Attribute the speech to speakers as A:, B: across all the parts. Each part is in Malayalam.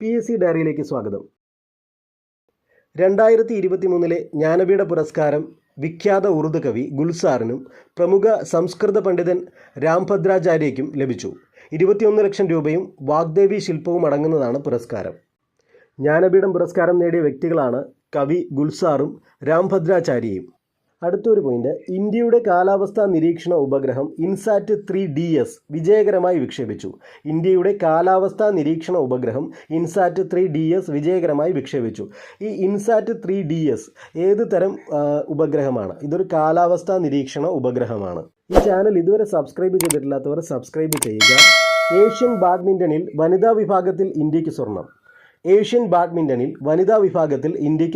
A: PSC ഡയറിയിലേക്ക് സ്വാഗതം. 2023 ജ്ഞാനപീഠ പുരസ്കാരം വിഖ്യാത ഉറുദു കവി ഗുൽസാറിനും പ്രമുഖ സംസ്കൃത പണ്ഡിതൻ രാംഭദ്രാചാര്യയ്ക്കും ലഭിച്ചു. 21 ലക്ഷം രൂപയും വാഗ്ദേവി ശില്പവും അടങ്ങുന്നതാണ് പുരസ്കാരം. ജ്ഞാനപീഠം പുരസ്കാരം നേടിയ വ്യക്തികളാണ് കവി ഗുൽസാറും രാംഭദ്രാചാര്യയും. അടുത്തൊരു പോയിന്റ്, ഇന്ത്യയുടെ കാലാവസ്ഥാ നിരീക്ഷണ ഉപഗ്രഹം ഇൻസാറ്റ് 3DS വിജയകരമായി വിക്ഷേപിച്ചു. ഇന്ത്യയുടെ കാലാവസ്ഥാ നിരീക്ഷണ ഉപഗ്രഹം ഇൻസാറ്റ് 3DS വിജയകരമായി വിക്ഷേപിച്ചു. ഈ ഇൻസാറ്റ് 3DS ഏത് തരം ഉപഗ്രഹമാണ്? ഇതൊരു കാലാവസ്ഥാ നിരീക്ഷണ ഉപഗ്രഹമാണ്. ഈ ചാനൽ ഇതുവരെ സബ്സ്ക്രൈബ് ചെയ്തിട്ടില്ലാത്തവർ സബ്സ്ക്രൈബ് ചെയ്യുക. ഏഷ്യൻ ബാഡ്മിൻ്റണിൽ വനിതാ വിഭാഗത്തിൽ ഇന്ത്യക്ക്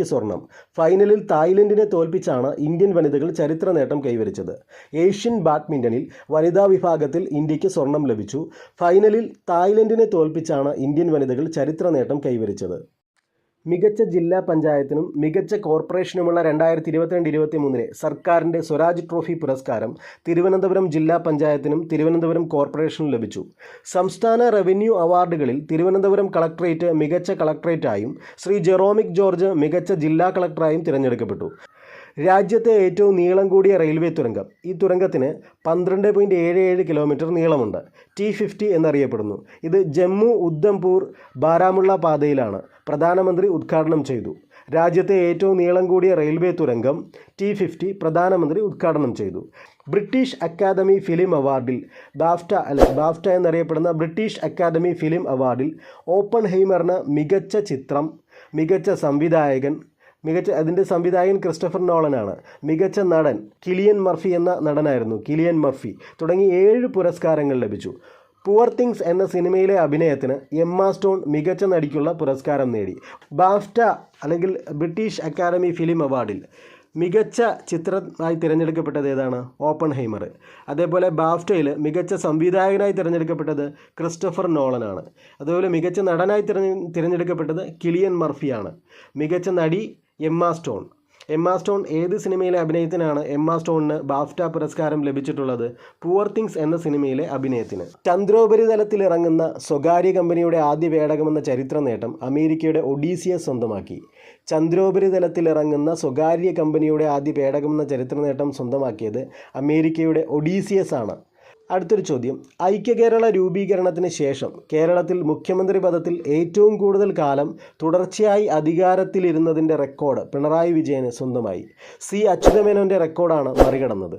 A: സ്വർണം. ഫൈനലിൽ തായ്ലൻഡിനെ തോൽപ്പിച്ചാണ് ഇന്ത്യൻ വനിതകൾ ചരിത്ര നേട്ടം കൈവരിച്ചത്. ഏഷ്യൻ ബാഡ്മിൻ്റണിൽ വനിതാ വിഭാഗത്തിൽ ഇന്ത്യക്ക് സ്വർണം ലഭിച്ചു. ഫൈനലിൽ തായ്ലൻഡിനെ തോൽപ്പിച്ചാണ് ഇന്ത്യൻ വനിതകൾ ചരിത്ര നേട്ടം കൈവരിച്ചത്. മികച്ച ജില്ലാ പഞ്ചായത്തിനും മികച്ച കോർപ്പറേഷനുമുള്ള 2022-23 സർക്കാരിൻ്റെ സ്വരാജ് ട്രോഫി പുരസ്കാരം തിരുവനന്തപുരം ജില്ലാ പഞ്ചായത്തിനും തിരുവനന്തപുരം കോർപ്പറേഷനും ലഭിച്ചു. സംസ്ഥാന റവന്യൂ അവാർഡുകളിൽ തിരുവനന്തപുരം കളക്ട്രേറ്റ് മികച്ച കളക്ട്രേറ്റായും ശ്രീ ജെറോമിക് ജോർജ് മികച്ച ജില്ലാ കളക്ടറായും തിരഞ്ഞെടുക്കപ്പെട്ടു. രാജ്യത്തെ ഏറ്റവും നീളം കൂടിയ റെയിൽവേ തുരങ്കം. ഈ തുരങ്കത്തിന് 12.77 കിലോമീറ്റർ നീളമുണ്ട്. T50 എന്നറിയപ്പെടുന്നു. ഇത് ജമ്മു ഉദ്ധംപൂർ ബാരാമുള്ള പാതയിലാണ്. പ്രധാനമന്ത്രി ഉദ്ഘാടനം ചെയ്തു. രാജ്യത്തെ ഏറ്റവും നീളം കൂടിയ റെയിൽവേ തുരങ്കം T50 പ്രധാനമന്ത്രി ഉദ്ഘാടനം ചെയ്തു. ബ്രിട്ടീഷ് അക്കാദമി ഫിലിം അവാർഡിൽ ബാഫ്റ്റ എന്നറിയപ്പെടുന്ന ബ്രിട്ടീഷ് അക്കാദമി ഫിലിം അവാർഡിൽ ഓപ്പൺഹൈമറിന് മികച്ച ചിത്രം, മികച്ച സംവിധായകൻ, അതിൻ്റെ സംവിധായകൻ ക്രിസ്റ്റഫർ നോളനാണ്, മികച്ച നടൻ കിലിയൻ മർഫി എന്ന നടനായിരുന്നു, കിലിയൻ മർഫി, തുടങ്ങി 7 പുരസ്കാരങ്ങൾ ലഭിച്ചു. പുവർ തിങ്സ് എന്ന സിനിമയിലെ അഭിനയത്തിന് എമ്മ സ്റ്റോൺ മികച്ച നടിക്കുള്ള പുരസ്കാരം നേടി. ബാഫ്റ്റ അല്ലെങ്കിൽ ബ്രിട്ടീഷ് അക്കാദമി ഫിലിം അവാർഡിൽ മികച്ച ചിത്രമായി തിരഞ്ഞെടുക്കപ്പെട്ടത് ഏതാണ്? ഓപ്പൺഹൈമർ. അതേപോലെ ബാഫ്റ്റയിൽ മികച്ച സംവിധായകനായി തിരഞ്ഞെടുക്കപ്പെട്ടത് ക്രിസ്റ്റഫർ നോളനാണ്. അതുപോലെ മികച്ച നടനായി തിരഞ്ഞെടുക്കപ്പെട്ടത് കിലിയൻ മർഫിയാണ്. മികച്ച നടി എമ്മ സ്റ്റോൺ ഏത് സിനിമയിലെ അഭിനയത്തിനാണ് എമ്മ സ്റ്റോണിന് ബാഫ്റ്റ പുരസ്കാരം ലഭിച്ചിട്ടുള്ളത്? പുവർ തിങ്സ് എന്ന സിനിമയിലെ അഭിനയത്തിന്. ചന്ദ്രോപരിതലത്തിൽ ഇറങ്ങുന്ന സ്വകാര്യ കമ്പനിയുടെ ആദ്യ പേടകമെന്ന ചരിത്ര നേട്ടം അമേരിക്കയുടെ ഒഡീസിയസ് സ്വന്തമാക്കി. ചന്ദ്രോപരിതലത്തിൽ ഇറങ്ങുന്ന സ്വകാര്യ കമ്പനിയുടെ ആദ്യ പേടകമെന്ന ചരിത്ര നേട്ടം സ്വന്തമാക്കിയത് അമേരിക്കയുടെ ഒഡീസിയസ് ആണ്. അടുത്തൊരു ചോദ്യം, ഐക്യകേരള രൂപീകരണത്തിന് ശേഷം കേരളത്തിൽ മുഖ്യമന്ത്രി പദത്തിൽ ഏറ്റവും കൂടുതൽ കാലം തുടർച്ചയായി അധികാരത്തിലിരുന്നതിൻ്റെ റെക്കോർഡ് പിണറായി വിജയന് സ്വന്തമായി. സി അച്യുതമേനോൻ്റെ റെക്കോർഡാണ് മറികടന്നത്.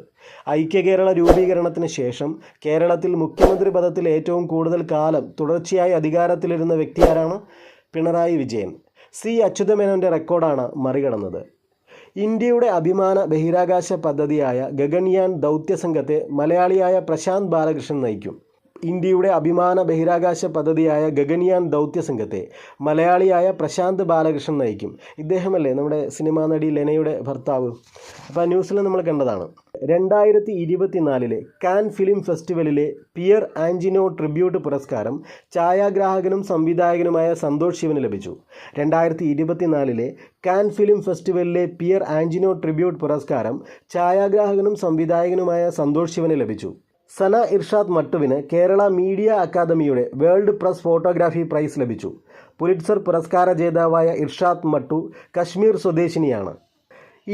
A: ഐക്യകേരള രൂപീകരണത്തിന് ശേഷം കേരളത്തിൽ മുഖ്യമന്ത്രി പദത്തിൽ ഏറ്റവും കൂടുതൽ കാലം തുടർച്ചയായി അധികാരത്തിലിരുന്ന വ്യക്തി ആരാണ്? പിണറായി വിജയൻ. സി അച്യുതമേനോൻ്റെ റെക്കോർഡാണ് മറികടന്നത്. ഇന്ത്യയുടെ അഭിമാന ബഹിരാകാശ പദ്ധതിയായ ഗഗൻയാൻ ദൗത്യസംഘത്തെ മലയാളിയായ പ്രശാന്ത് ബാലകൃഷ്ണൻ നയിക്കും. ഇന്ത്യയുടെ അഭിമാന ബഹിരാകാശ പദ്ധതിയായ ഗഗൻയാൻ ദൗത്യസംഘത്തെ മലയാളിയായ പ്രശാന്ത് ബാലകൃഷ്ണൻ നയിക്കും. ഇദ്ദേഹമല്ലേ നമ്മുടെ സിനിമാ നടി ലെനയുടെ ഭർത്താവ്? അപ്പോൾ ന്യൂസിൽ നമ്മൾ കണ്ടതാണ്. 2024 കാൻ ഫിലിം ഫെസ്റ്റിവലിലെ പിയർ ആഞ്ചിനോ ട്രിബ്യൂട്ട് പുരസ്കാരം ഛായാഗ്രാഹകനും സംവിധായകനുമായ സന്തോഷ് ശിവന് ലഭിച്ചു. 2024 കാൻ ഫിലിം ഫെസ്റ്റിവലിലെ പിയർ ആഞ്ചിനോ ട്രിബ്യൂട്ട് പുരസ്കാരം ഛായാഗ്രാഹകനും സംവിധായകനുമായ സന്തോഷ് ശിവന് ലഭിച്ചു. സന ഇർഷാദ് മട്ടുവിന് കേരള മീഡിയ അക്കാദമിയുടെ വേൾഡ് പ്രസ് ഫോട്ടോഗ്രാഫി പ്രൈസ് ലഭിച്ചു. പുലിറ്റ്സർ പുരസ്കാര ജേതാവായ ഇർഷാദ് മട്ടു കശ്മീർ സ്വദേശിനിയാണ്.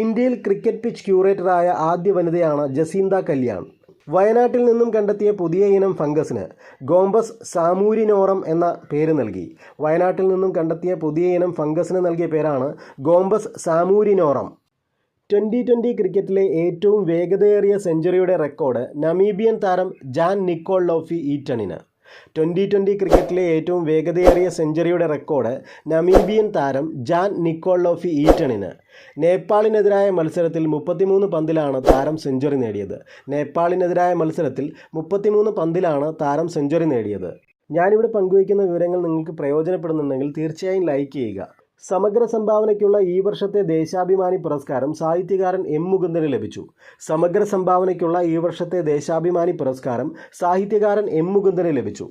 A: ഇന്ത്യയിൽ ക്രിക്കറ്റ് പിച്ച് ക്യൂറേറ്ററായ ആദ്യ വനിതയാണ് ജസീന്ത കല്യാൺ. വയനാട്ടിൽ നിന്നും കണ്ടെത്തിയ പുതിയ ഇനം ഫംഗസിന് ഗോംബസ് സാമൂരിനോറം എന്ന പേര് നൽകി. വയനാട്ടിൽ നിന്നും കണ്ടെത്തിയ പുതിയ ഇനം ഫംഗസിന് നൽകിയ പേരാണ് ഗോംബസ് സാമൂരിനോറം. 2020 ക്രിക്കറ്റിലെ ഏറ്റവും വേഗതയേറിയ സെഞ്ചുറിയുടെ റെക്കോർഡ് നമീബിയൻ താരം ജാൻ നിക്കോൾ ലോഫി ഈറ്റണിന്. 2020 ക്രിക്കറ്റിലെ ഏറ്റവും വേഗതയേറിയ സെഞ്ചുറിയുടെ റെക്കോർഡ് നമീബിയൻ താരം ജാൻ നിക്കോൾ ലോഫി ഈറ്റണിന്. നേപ്പാളിനെതിരായ മത്സരത്തിൽ 33 പന്തിലാണ് താരം സെഞ്ചുറി നേടിയത്. നേപ്പാളിനെതിരായ മത്സരത്തിൽ 33 പന്തിലാണ് താരം സെഞ്ചുറി നേടിയത്. ഞാനിവിടെ പങ്കുവയ്ക്കുന്ന വിവരങ്ങൾ നിങ്ങൾക്ക് പ്രയോജനപ്പെടുന്നുണ്ടെങ്കിൽ തീർച്ചയായും ലൈക്ക് ചെയ്യുക. സമഗ്ര സംഭാവനയ്ക്കുള്ള ഈ വർഷത്തെ ദേശാഭിമാനി പുരസ്കാരം സാഹിത്യകാരൻ എം മുകുന്ദന് ലഭിച്ചു. സമഗ്ര സംഭാവനയ്ക്കുള്ള ഈ വർഷത്തെ ദേശാഭിമാനി പുരസ്കാരം സാഹിത്യകാരൻ എം മുകുന്ദന് ലഭിച്ചു.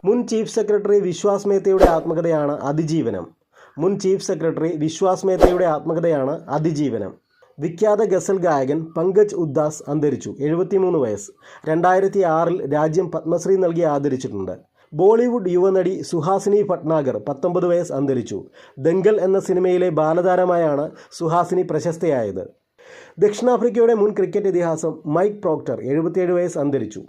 A: മുൻ ചീഫ് സെക്രട്ടറി വിശ്വാസ് മേത്തയുടെ ആത്മകഥയാണ് അതിജീവനം. വിഖ്യാത ഗസൽ ഗായകൻ പങ്കജ് ഉദ്ദാസ് അന്തരിച്ചു. 73 വയസ്സ്. 2006 രാജ്യം പത്മശ്രീ നൽകി ആദരിച്ചിട്ടുണ്ട്. ബോളിവുഡ് യുവനടി സുഹാസിനി ഭട്നാഗർ 19 വയസ്സ് അന്തരിച്ചു. ദംഗൽ എന്ന സിനിമയിലെ ബാലതാരമായാണ് സുഹാസിനി പ്രശസ്തയായത്. ദക്ഷിണാഫ്രിക്കയുടെ മുൻ ക്രിക്കറ്റ് ഇതിഹാസം മൈക്ക് പ്രോക്ടർ 77 വയസ്സ് അന്തരിച്ചു.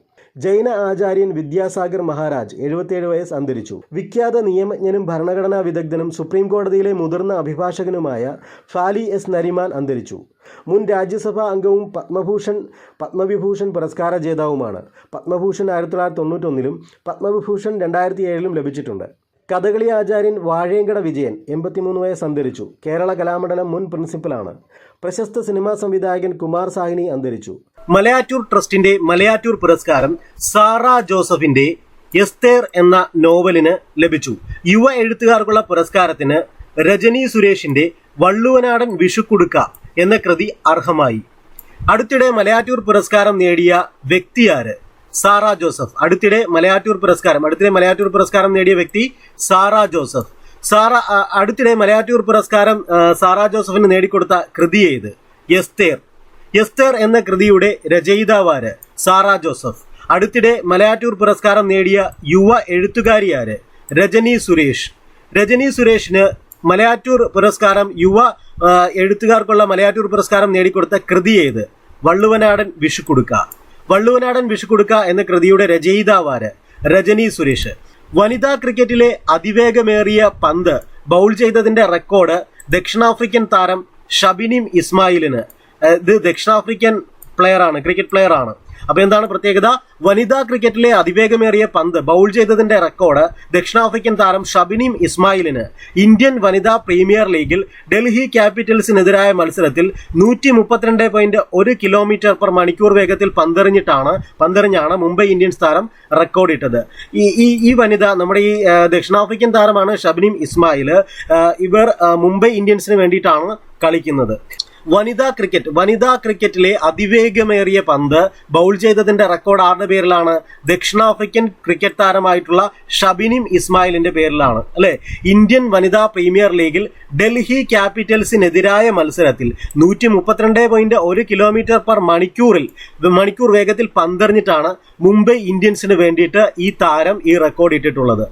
A: ജൈന ആചാര്യൻ വിദ്യാസാഗർ മഹാരാജ് 77 വയസ്സ് അന്തരിച്ചു. വിഖ്യാത നിയമജ്ഞനും ഭരണഘടനാ വിദഗ്ധനും സുപ്രീം കോടതിയിലെ മുതിർന്ന അഭിഭാഷകനുമായ ഫാലി എസ് നരിമാൻ അന്തരിച്ചു. മുൻ രാജ്യസഭാ അംഗവും പത്മവിഭൂഷൺ പുരസ്കാര ജേതാവുമാണ്. പത്മഭൂഷൺ 1991 പത്മവിഭൂഷൺ 2007 ലഭിച്ചിട്ടുണ്ട്. കഥകളി ആചാര്യൻ വാഴേങ്കട വിജയൻ 83 വയസ്സ് അന്തരിച്ചു. കേരള കലാമണ്ഡലം മുൻ പ്രിൻസിപ്പലാണ്. പ്രശസ്ത സിനിമാ സംവിധായകൻ കുമാർ സാഹ്നി അന്തരിച്ചു. മലയാറ്റൂർ ട്രസ്റ്റിന്റെ മലയാറ്റൂർ പുരസ്കാരം സാറ ജോസഫിന്റെ എസ്തേർ എന്ന നോവലിന് ലഭിച്ചു. യുവ എഴുത്തുകാർക്കുള്ള പുരസ്കാരത്തിന് രജനി സുരേഷിന്റെ വള്ളുവനാടൻ വിഷുക്കുടുക്ക എന്ന കൃതി അർഹമായി. അടുത്തിടെ മലയാറ്റൂർ പുരസ്കാരം നേടിയ വ്യക്തിയാര്? Sara Joseph. അടുത്തിടെ മലയാറ്റൂർ പുരസ്കാരം നേടിയ വ്യക്തി സാറ ജോസഫ്. അടുത്തിടെ മലയാറ്റൂർ പുരസ്കാരം സാറ ജോസഫിന് നേടിക്കൊടുത്ത കൃതി ഏത്? എസ്തേർ എന്ന കൃതിയുടെ രചയിതാവാര്? Sara Joseph. അടുത്തിടെ മലയാറ്റൂർ പുരസ്കാരം നേടിയ യുവ എഴുത്തുകാരിയാര്? രജനി സുരേഷിന് മലയാറ്റൂർ പുരസ്കാരം യുവ എഴുത്തുകാർക്കുള്ള മലയാറ്റൂർ പുരസ്കാരം നേടിക്കൊടുത്ത കൃതി ഏത്? വള്ളുവനാടൻ വിഷുക്കുടുക്ക എന്ന കൃതിയുടെ രചയിതാവാര്? രജനി സുരേഷ്. വനിതാ ക്രിക്കറ്റിലെ അതിവേഗമേറിയ പന്ത് ബൗൾ ചെയ്തതിന്റെ റെക്കോർഡ് ദക്ഷിണാഫ്രിക്കൻ താരം ഷബിനിം ഇസ്മായിലിന്. ഇത് ദക്ഷിണാഫ്രിക്കൻ ക്രിക്കറ്റ് പ്ലെയർ ആണ്. അപ്പൊ എന്താണ് പ്രത്യേകത? വനിതാ ക്രിക്കറ്റിലെ അതിവേഗമേറിയ പന്ത് ബൗൾ ചെയ്തതിന്റെ റെക്കോർഡ് ദക്ഷിണാഫ്രിക്കൻ താരം ഷബിനിം ഇസ്മായിലിന്. ഇന്ത്യൻ വനിതാ പ്രീമിയർ ലീഗിൽ ഡൽഹി ക്യാപിറ്റൽസിനെതിരായ മത്സരത്തിൽ 132.1 km/മണിക്കൂർ വേഗത്തിൽ പന്തെറിഞ്ഞാണ് മുംബൈ ഇന്ത്യൻസ് താരം റെക്കോർഡിട്ടത്. ഈ വനിത നമ്മുടെ ഈ ദക്ഷിണാഫ്രിക്കൻ താരമാണ് ഷബിനിം ഇസ്മായിൽ. ഇവർ മുംബൈ ഇന്ത്യൻസിന് വേണ്ടിയിട്ടാണ് കളിക്കുന്നത്. വനിതാ ക്രിക്കറ്റിലെ അതിവേഗമേറിയ പന്ത് ബൗൾ ചെയ്തതിന്റെ റെക്കോർഡ് ആരുടെ പേരിലാണ്? ദക്ഷിണാഫ്രിക്കൻ ക്രിക്കറ്റ് താരമായിട്ടുള്ള ഷബിനിം ഇസ്മായിലിന്റെ പേരിലാണ് അല്ലെ. ഇന്ത്യൻ വനിതാ പ്രീമിയർ ലീഗിൽ ഡൽഹി ക്യാപിറ്റൽസിനെതിരായ മത്സരത്തിൽ 132.1 km/മണിക്കൂർ വേഗത്തിൽ പന്തെറിഞ്ഞിട്ടാണ് മുംബൈ ഇന്ത്യൻസിന് വേണ്ടിയിട്ട് ഈ താരം ഈ റെക്കോർഡ് ഇട്ടിട്ടുള്ളത്.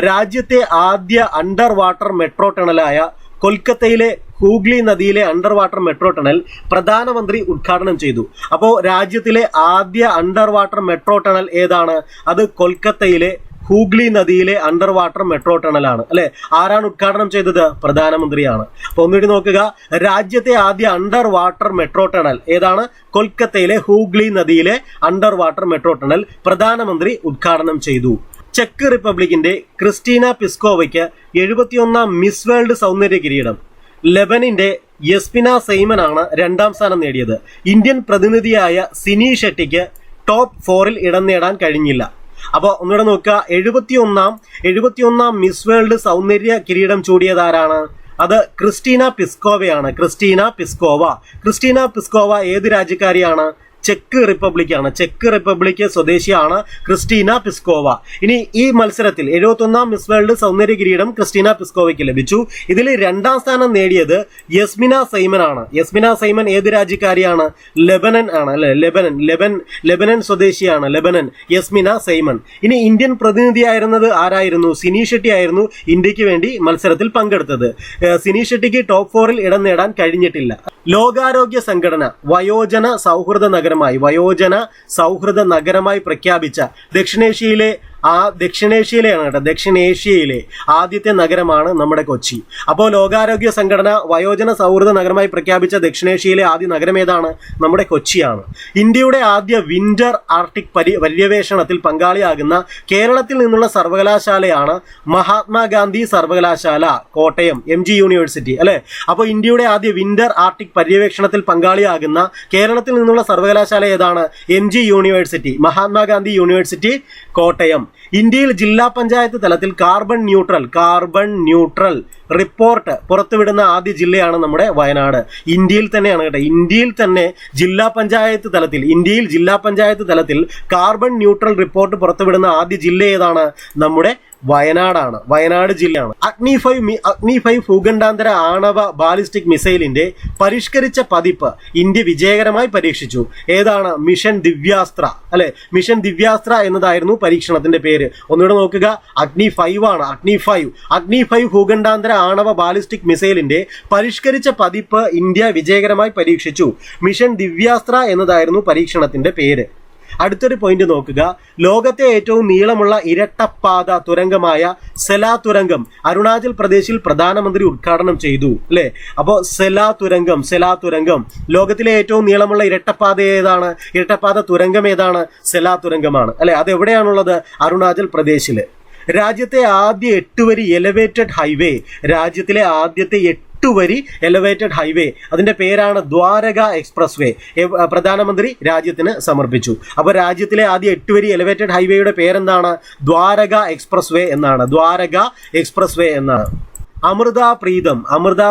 A: രാജ്യത്തെ ആദ്യ അണ്ടർ വാട്ടർ മെട്രോ ടണലായ കൊൽക്കത്തയിലെ ഹൂഗ്ലി നദിയിലെ അണ്ടർ വാട്ടർ മെട്രോ ടണൽ പ്രധാനമന്ത്രി ഉദ്ഘാടനം ചെയ്തു. അപ്പോൾ രാജ്യത്തിലെ ആദ്യ അണ്ടർ വാട്ടർ മെട്രോ ടണൽ ഏതാണ്? അത് കൊൽക്കത്തയിലെ ഹൂഗ്ലി നദിയിലെ അണ്ടർ വാട്ടർ മെട്രോ ടണലാണ് അല്ലെ. ആരാണ് ഉദ്ഘാടനം ചെയ്തത്? പ്രധാനമന്ത്രിയാണ്. അപ്പൊ ഒന്നുകൂടി നോക്കുക, രാജ്യത്തെ ആദ്യ അണ്ടർ വാട്ടർ മെട്രോ ടണൽ ഏതാണ്? കൊൽക്കത്തയിലെ ഹൂഗ്ലി നദിയിലെ അണ്ടർ വാട്ടർ മെട്രോ ടണൽ പ്രധാനമന്ത്രി ഉദ്ഘാടനം ചെയ്തു. ചെക്ക് റിപ്പബ്ലിക്കിന്റെ ക്രിസ്റ്റീന പിസ്കോവയ്ക്ക് 71ാം മിസ് വേൾഡ് സൗന്ദര്യ കിരീടം. ലെബനിന്റെ യസ്മിന സെയ്മൻ ആണ് 2ാം സ്ഥാനം നേടിയത്. ഇന്ത്യൻ പ്രതിനിധിയായ സിനി ഷെട്ടിക്ക് ടോപ്പ് 4 ഇടം നേടാൻ കഴിഞ്ഞില്ല. അപ്പോൾ ഒന്നുകൂടെ നോക്കുക, 71ാം മിസ് വേൾഡ് സൗന്ദര്യ കിരീടം ചൂടിയതാരാണ്? അത് ക്രിസ്റ്റീന പിസ്കോവയാണ്. ക്രിസ്റ്റീന പിസ്കോവ ഏത് രാജ്യക്കാരിയാണ്? ചെക്ക് റിപ്പബ്ലിക് സ്വദേശിയാണ് ക്രിസ്റ്റീന പിസ്കോവ. ഇനി ഈ മത്സരത്തിൽ 71ാം മിസ് വേൾഡ് സൗന്ദര്യ കിരീടം ക്രിസ്റ്റീന പിസ്കോവയ്ക്ക് ലഭിച്ചു. ഇതിൽ 2ാം സ്ഥാനം നേടിയത് യസ്മിന സെയ്മൻ ആണ്. യസ്മിന സെയ്മൻ ഏത് രാജ്യക്കാരിയാണ്? ലെബനൻ ആണ് അല്ലെ. ലെബനൻ സ്വദേശിയാണ്. യസ്മിന സെയ്മൻ. ഇനി ഇന്ത്യൻ പ്രതിനിധിയായിരുന്നത് ആരായിരുന്നു? സിനി ഷെട്ടി ആയിരുന്നു ആയിരുന്നു വേണ്ടി മത്സരത്തിൽ പങ്കെടുത്തത്. സിനി ഷെട്ടിക്ക് ടോപ്പ് 4 ഇടം നേടാൻ കഴിഞ്ഞിട്ടില്ല. ലോകാരോഗ്യ സംഘടന വയോജന സൗഹൃദ നഗരമായി പ്രഖ്യാപിച്ച ദക്ഷിണേഷ്യയിലെ ആദ്യത്തെ നഗരമാണ് നമ്മുടെ കൊച്ചി. അപ്പോൾ ലോകാരോഗ്യ സംഘടന വയോജന സൗഹൃദ നഗരമായി പ്രഖ്യാപിച്ച ദക്ഷിണേഷ്യയിലെ ആദ്യ നഗരം ഏതാണ്? നമ്മുടെ കൊച്ചിയാണ്. ഇന്ത്യയുടെ ആദ്യ വിന്റർ ആർട്ടിക് പര്യവേഷണത്തിൽ പങ്കാളിയാകുന്ന കേരളത്തിൽ നിന്നുള്ള സർവകലാശാലയാണ് മഹാത്മാഗാന്ധി സർവകലാശാല, കോട്ടയം, MG യൂണിവേഴ്സിറ്റി അല്ലെ. അപ്പോൾ ഇന്ത്യയുടെ ആദ്യ വിന്റർ ആർട്ടിക് പര്യവേഷണത്തിൽ പങ്കാളിയാകുന്ന കേരളത്തിൽ നിന്നുള്ള സർവകലാശാല ഏതാണ്? MG university, Mahatma Gandhi university, Kottayam. ഇന്ത്യയിൽ ജില്ലാ പഞ്ചായത്ത് തലത്തിൽ കാർബൺ ന്യൂട്രൽ റിപ്പോർട്ട് പുറത്തുവിടുന്ന ആദ്യ ജില്ലയാണ് നമ്മുടെ വയനാട്. ഇന്ത്യയിൽ തന്നെയാണ് കേട്ടോ. ഇന്ത്യയിൽ ജില്ലാ പഞ്ചായത്ത് തലത്തിൽ കാർബൺ ന്യൂട്രൽ റിപ്പോർട്ട് പുറത്തുവിടുന്ന ആദ്യ ജില്ല ഏതാണ്? നമ്മുടെ വയനാടാണ്. വയനാട് ജില്ലയാണ്. അഗ്നി 5 ഭൂഖണ്ഡാന്തര ആണവ ബാലിസ്റ്റിക് മിസൈലിന്റെ പരിഷ്കരിച്ച പതിപ്പ് ഇന്ത്യ വിജയകരമായി പരീക്ഷിച്ചു. ഏതാണ്? മിഷൻ ദിവ്യാസ്ത്ര അല്ലെ. മിഷൻ ദിവ്യാസ്ത്ര എന്നതായിരുന്നു പരീക്ഷണത്തിന്റെ പേര്. പേര്. ഒന്നുകൂടെ നോക്കുക, അഗ്നി 5 ആണ്. അഗ്നി 5 ഭൂഖണ്ഡാന്തര ആണവ ബാലിസ്റ്റിക് മിസൈലിന്റെ പരിഷ്കരിച്ച പതിപ്പ് ഇന്ത്യ വിജയകരമായി പരീക്ഷിച്ചു. മിഷൻ ദിവ്യാസ്ത്ര എന്നതായിരുന്നു പരീക്ഷണത്തിന്റെ പേര്. അടുത്തൊരു പോയിന്റ് നോക്കുക, ലോകത്തെ ഏറ്റവും നീളമുള്ള ഇരട്ടപ്പാത തുരങ്കമായ സെലാ തുരങ്കം അരുണാചൽ പ്രദേശിൽ പ്രധാനമന്ത്രി ഉദ്ഘാടനം ചെയ്തു. അല്ലെ, അപ്പോൾ സെലാ തുരങ്കം ലോകത്തിലെ ഏറ്റവും നീളമുള്ള ഇരട്ടപ്പാത തുരങ്കം ഏതാണ്? സെലാ തുരങ്കമാണ്. അല്ലെ, അത് എവിടെയാണുള്ളത്? അരുണാചൽ പ്രദേശില്. രാജ്യത്തെ ആദ്യ 8 വരി എലവേറ്റഡ് ഹൈവേ, രാജ്യത്തിലെ ആദ്യത്തെ 8 വരി എലവേറ്റഡ് ഹൈവേ, അതിന്റെ പേരാണ് ദ്വാരക എക്സ്പ്രസ് വേ. പ്രധാനമന്ത്രി രാജ്യത്തിന് സമർപ്പിച്ചു. അപ്പോൾ രാജ്യത്തിലെ ആദ്യ 8 വരി എലവേറ്റഡ് ഹൈവേയുടെ പേരെന്താണ്? ദ്വാരക എക്സ്പ്രസ് വേ എന്നാണ്. അമൃത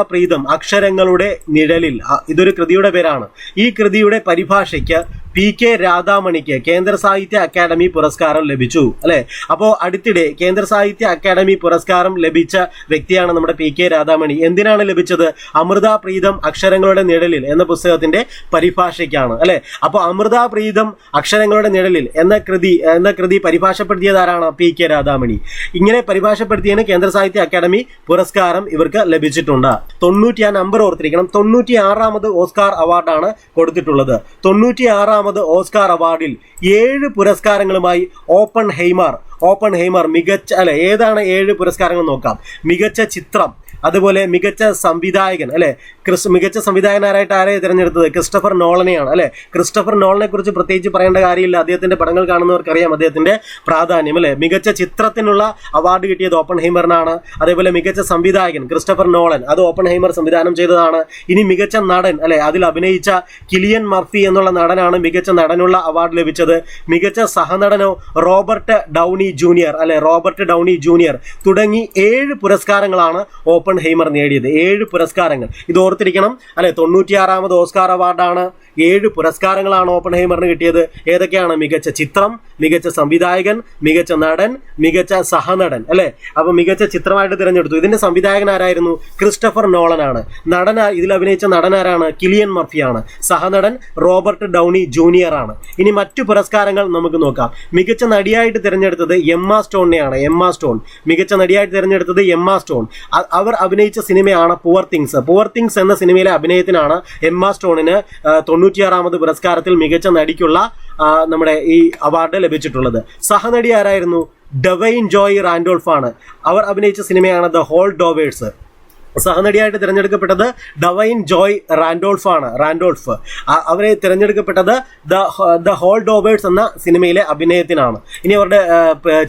A: പ്രീതം അക്ഷരങ്ങളുടെ നിഴലിൽ, ഇതൊരു കൃതിയുടെ പേരാണ്. ഈ കൃതിയുടെ പരിഭാഷയ്ക്ക് PK രാധാമണിക്ക് കേന്ദ്ര സാഹിത്യ അക്കാദമി പുരസ്കാരം ലഭിച്ചു. അല്ലെ, അപ്പോൾ അടുത്തിടെ കേന്ദ്ര സാഹിത്യ അക്കാദമി പുരസ്കാരം ലഭിച്ച വ്യക്തിയാണ് നമ്മുടെ PK രാധാമണി. എന്തിനാണ് ലഭിച്ചത്? അമൃത പ്രീതം അക്ഷരങ്ങളുടെ നിഴലിൽ എന്ന പുസ്തകത്തിന്റെ പരിഭാഷയ്ക്കാണ്. അല്ലെ, അപ്പോൾ അമൃത പ്രീതം അക്ഷരങ്ങളുടെ നിഴലിൽ എന്ന കൃതി പരിഭാഷപ്പെടുത്തിയത് ആരാണ്? PK രാധാമണി. ഇങ്ങനെ പരിഭാഷപ്പെടുത്തിയതിന് കേന്ദ്ര സാഹിത്യ അക്കാദമി പുരസ്കാരം ഇവർക്ക് ലഭിച്ചിട്ടുണ്ട്. 90 നമ്പർ ഓർത്തിരിക്കണം, 96ാമത് ഓസ്കാർ അവാർഡാണ് കൊടുത്തിട്ടുള്ളത്. 96ാമത് ഓസ്കാർ അവാർഡിൽ 7 പുരസ്കാരങ്ങളുമായി ഓപ്പൺ ഹെയ്മർ ഏതാണ് 7 പുരസ്കാരങ്ങൾ നോക്കാം. മികച്ച ചിത്രം, അതുപോലെ മികച്ച സംവിധായകൻ, അല്ലെ, മികച്ച സംവിധായകനായിട്ട് ആരെ തിരഞ്ഞെടുത്തത്? ക്രിസ്റ്റഫർ നോളനെയാണ്. അല്ലെ, ക്രിസ്റ്റഫർ നോളനെ കുറിച്ച് പ്രത്യേകിച്ച് പറയേണ്ട കാര്യമില്ല, അദ്ദേഹത്തിന്റെ പടങ്ങൾ കാണുന്നവർക്കറിയാം അദ്ദേഹത്തിന്റെ പ്രാധാന്യം. അല്ലെ, മികച്ച ചിത്രത്തിനുള്ള അവാർഡ് കിട്ടിയത് ഓപ്പൺ ഹെയ്മറിനാണ്. അതേപോലെ മികച്ച സംവിധായകൻ ക്രിസ്റ്റഫർ നോളൻ, അത് ഓപ്പൺ ഹെയ്മർ സംവിധാനം ചെയ്തതാണ്. ഇനി മികച്ച നടൻ, അല്ലെ, അതിൽ അഭിനയിച്ച കിലിയൻ മർഫി എന്നുള്ള നടനാണ് മികച്ച നടനുള്ള അവാർഡ് ലഭിച്ചത്. മികച്ച സഹനടനോ റോബർട്ട് ഡൗണി ജൂനിയർ തുടങ്ങി 7 പുരസ്കാരങ്ങളാണ് ഓപ്പൺ ഹെയ്മർ നേടിയത്. 7 പുരസ്കാരങ്ങൾ, ഇത് ഓർത്തിരിക്കണം. അല്ലെ, 96ാമത് ഓസ്കാർ അവാർഡാണ്. 7 പുരസ്കാരങ്ങളാണ് ഓപ്പൺ ഹെയ്മറിന് കിട്ടിയത്. ഏതൊക്കെയാണ്? മികച്ച ചിത്രം, മികച്ച സംവിധായകൻ, മികച്ച നടൻ, മികച്ച സഹനടൻ. അല്ലെ, അപ്പൊ മികച്ച ചിത്രമായിട്ട് തിരഞ്ഞെടുത്തു. ഇതിന്റെ സംവിധായകൻ ആരായിരുന്നു? ക്രിസ്റ്റഫർ നോളനാണ്. ഇതിൽ അഭിനയിച്ച നടൻ ആരാണ്? കിലിയൻ മർഫിയാണ്. സഹനടൻ റോബർട്ട് ഡൗണി ജൂനിയർ ആണ്. ഇനി മറ്റു പുരസ്കാരങ്ങൾ നമുക്ക് നോക്കാം. മികച്ച നടിയായിട്ട് തിരഞ്ഞെടുത്തത് എമ്മ സ്റ്റോണിനെയാണ്. മികച്ച നടിയായിട്ട് തിരഞ്ഞെടുത്തത് എമ്മ സ്റ്റോൺ. അവർ അഭിനയിച്ച സിനിമയാണ് പുവർ തിങ്സ് എന്ന സിനിമയിലെ അഭിനയത്തിനാണ് എമ്മ സ്റ്റോണിന് 96ാമത് പുരസ്കാരത്തിൽ മികച്ച നടിക്കുള്ള നമ്മുടെ ഈ അവാർഡ് ലഭിച്ചിട്ടുള്ളത്. സഹനടി ആരായിരുന്നു? ഡവൈൻ ജോയ് റാൻഡോൾഫ് ആണ്. അവർ അഭിനയിച്ച സിനിമയാണ് ദ ഹോൾഡ് ഓവേഴ്സ്. സഹനടിയായിട്ട് തിരഞ്ഞെടുക്കപ്പെട്ടത് ഡവൈൻ ജോയ് റാൻഡോൾഫ്. അവരെ തിരഞ്ഞെടുക്കപ്പെട്ടത് ദ ഹോൾഡ് ഓവേഴ്സ് എന്ന സിനിമയിലെ അഭിനയത്തിനാണ്. ഇനി അവരുടെ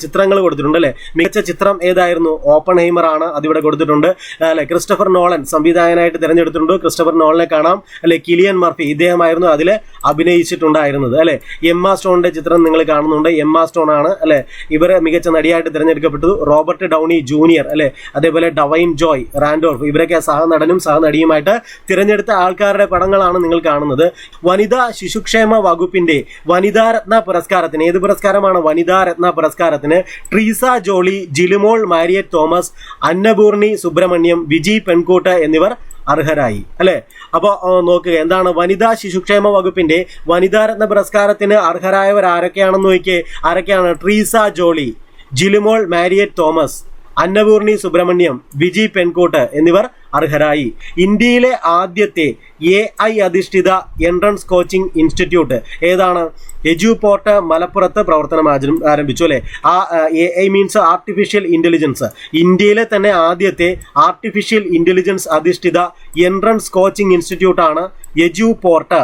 A: ചിത്രങ്ങൾ കൊടുത്തിട്ടുണ്ട്. അല്ലെ, മികച്ച ചിത്രം ഏതായിരുന്നു? ഓപ്പൺ ഹെയ്മർ ആണ്, അതിവിടെ കൊടുത്തിട്ടുണ്ട്. അല്ലെ, ക്രിസ്റ്റഫർ നോളൻ സംവിധായകനായിട്ട് തിരഞ്ഞെടുത്തിട്ടുണ്ട്. ക്രിസ്റ്റഫർ നോളനെ കാണാം. അല്ലെ, കിലിയൻ മർഫി ഇദ്ദേഹമായിരുന്നു അതിൽ അഭിനയിച്ചിട്ടുണ്ടായിരുന്നത്. അല്ലെ, എമ്മ സ്റ്റോണിന്റെ ചിത്രം നിങ്ങൾ കാണുന്നുണ്ട്. എമ്മ സ്റ്റോൺ ആണ്. അല്ലെ, ഇവർ മികച്ച നടിയായിട്ട് തിരഞ്ഞെടുക്കപ്പെട്ടു. റോബർട്ട് ഡൗണി ജൂനിയർ, അല്ലെ, അതേപോലെ ഡവൈൻ ജോയ് റാൻഡോൾഫ്, ഇവരൊക്കെ സഹനടനും സഹനടിയുമായിട്ട് തിരഞ്ഞെടുത്ത ആൾക്കാരുടെ പടങ്ങളാണ് നിങ്ങൾ കാണുന്നത്. വനിതാ ശിശുക്ഷേമ വകുപ്പിന്റെ വനിതാരത്ന പുരസ്കാരത്തിന്, ഏത് പുരസ്കാരമാണ്? വനിതാരത്ന പുരസ്കാരത്തിന് ട്രീസ ജോളി, ജിലുമോൾ മാരിയറ്റ് തോമസ്, അന്നപൂർണി സുബ്രഹ്മണ്യം, വിജി പെൺകൂട്ട് എന്നിവർ അർഹരായി. അല്ലെ, അപ്പൊ നോക്കുക, എന്താണ് വനിതാ ശിശുക്ഷേമ വകുപ്പിന്റെ വനിതാരത്ന പുരസ്കാരത്തിന് അർഹരായവർ ആരൊക്കെയാണെന്ന് നോക്കിയേ. ആരൊക്കെയാണ്? ട്രീസ ജോളി, ജിലുമോൾ മാരിയറ്റ് തോമസ്, അന്നപൂർണി സുബ്രഹ്മണ്യം, വിജി പെൺകൂട്ട് എന്നിവർ അർഹരായി. ഇന്ത്യയിലെ ആദ്യത്തെ AI അധിഷ്ഠിത എൻട്രൻസ് കോച്ചിങ് ഇൻസ്റ്റിറ്റ്യൂട്ട് ഏതാണ്? എജുപോർട്ട് മലപ്പുറത്ത് പ്രവർത്തനം ആരംഭിച്ചു. അല്ലെ, ആ AI മീൻസ് ആർട്ടിഫിഷ്യൽ ഇന്റലിജൻസ്. ഇന്ത്യയിലെ തന്നെ ആദ്യത്തെ ആർട്ടിഫിഷ്യൽ ഇന്റലിജൻസ് അധിഷ്ഠിത എൻട്രൻസ് കോച്ചിങ് ഇൻസ്റ്റിറ്റ്യൂട്ട് ആണ് എജുപോർട്ട്.